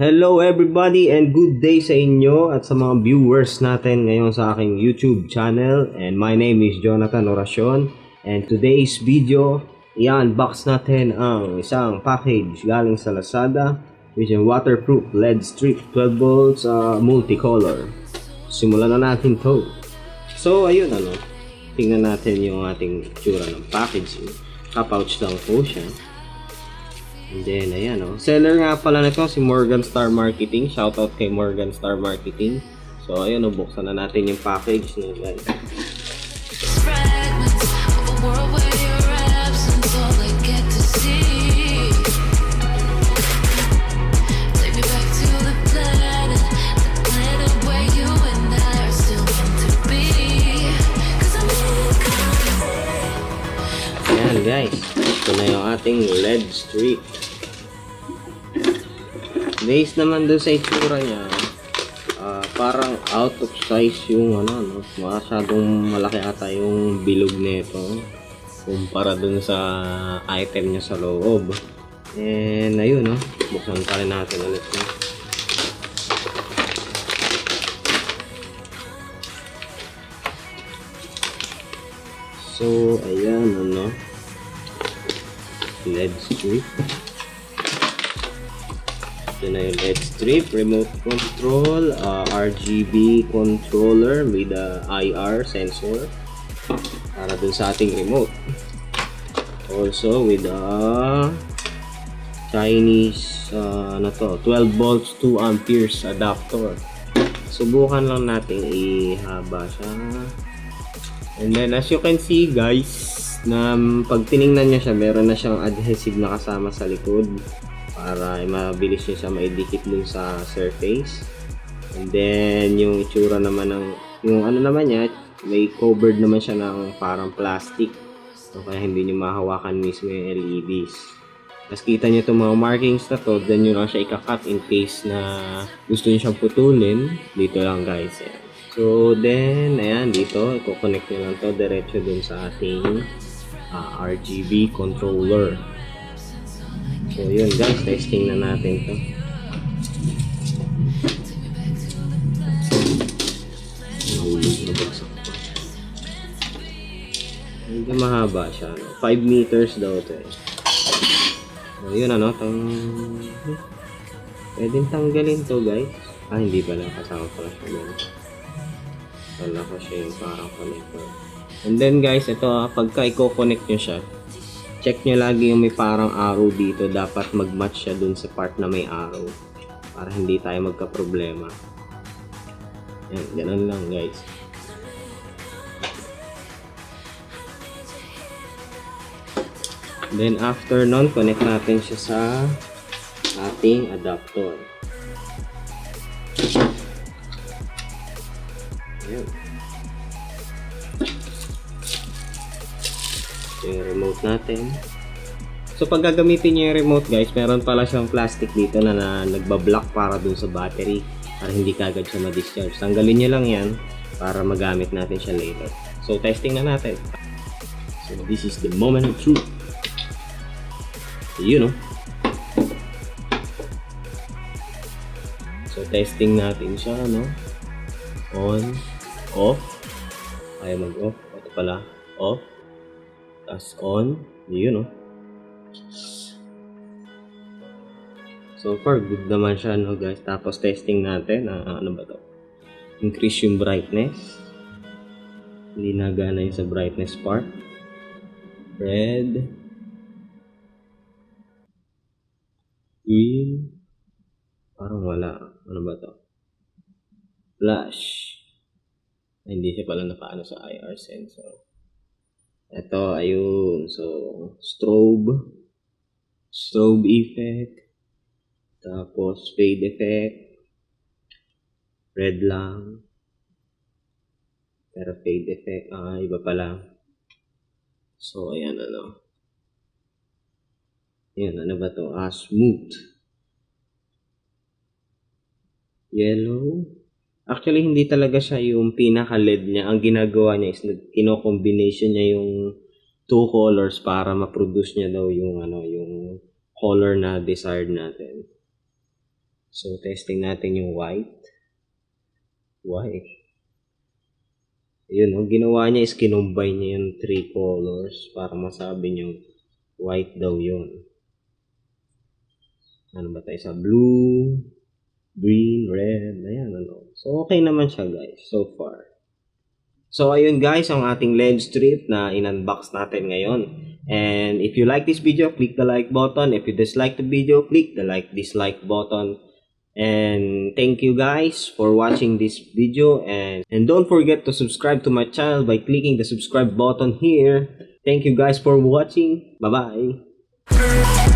Hello everybody and good day sa inyo at sa mga viewers natin ngayon sa aking YouTube channel. And my name is Jonathan Oracion. And today's video, i-unbox natin ang isang package galing sa Lazada, which is waterproof LED strip 12 volts multicolor. Simulan na natin to. So ayun tingnan natin yung ating tsura ng packaging. Ka-pouch lang po siya. And then, ayan seller nga pala nito si Morgan Star Marketing. Shoutout kay Morgan Star Marketing. So, ayan buksan na natin yung package na guys. Ayan guys, ito na yung ating LED strip. Based naman doon sa itsura niya, parang out of size yung masyadong malaki ata yung bilog nito kumpara doon sa item niya sa loob. And ayun buksan pa rin natin ulit So ayan LED strip. Ito na yung LED strip, remote control, RGB controller with IR sensor para dun sa ating remote. Also with Chinese 12 volts 2 amperes adapter. Subukan lang natin ihaba siya. And then as you can see guys, na pag tiningnan nyo siya, meron na siyang adhesive na kasama sa likod para mabilis nyo siya maidikit dun sa surface. And then yung itsura naman ng yung naman niya, may covered naman siya ng parang plastic, so kaya hindi nyo mahawakan mismo yung LEDs. Tapos kita nyo itong mga markings na to, then nyo lang siya ikakat in case na gusto nyo siyang putulin. Dito lang guys. So then ayan, dito i-connect nyo lang to diretso dun sa ating RGB controller. So yun guys, testing na natin to. Nahulog na bagsak pa. Medyo mahaba siya 5 meters daw to So yun pwedeng tanggalin to guys. Hindi pala, kasama pala siya wala ko siya yung parang connector. And then guys, ito pagka i-connect nyo siya, check nyo lagi yung may parang arrow dito. Dapat mag-match siya dun sa part na may arrow para hindi tayo magka-problema. Yan, ganun lang guys. Then after nun, connect natin siya sa ating adapter. Ayan. Yung remote natin. So pag gagamitin nyo yung remote guys, meron pala siyang plastic dito na nagbablock para dun sa battery para hindi kagad siya ma-discharge. Tanggalin nyo lang yan para magamit natin siya later. So testing na natin. So this is the moment of truth. So So testing natin siya on, off. Ayaw mag-off. Ito pala, off. Tapos on. So far, good naman siya guys. Tapos testing natin, ano ba to? Increase yung brightness. Hindi nagana yung sa brightness part. Red. Green. Parang wala. Ano ba to? Flash. Hindi siya pala nakaano sa IR sensor. Ito, ayun. So, strobe effect. Tapos, fade effect. Red lang. Pero fade effect, iba pala. So, ayan Ayan, ano ba to? Smooth. Yellow. Actually, hindi talaga siya yung pinaka-LED niya. Ang ginagawa niya is kino-combination niya yung two colors para ma-produce niya daw yung yung color na desired natin. So, testing natin yung white. White. Yun, ginawa niya is kinumbine niya yung 3 colors para masabi niyo white daw yun. Ano ba tayo sa blue, green, red, ayan ano. So, okay naman siya guys, so far. So, ayun guys, ang ating LED strip na in-unbox natin ngayon. And if you like this video, click the like button. If you dislike the video, click the dislike button. And thank you guys for watching this video. And don't forget to subscribe to my channel by clicking the subscribe button here. Thank you guys for watching. Bye-bye.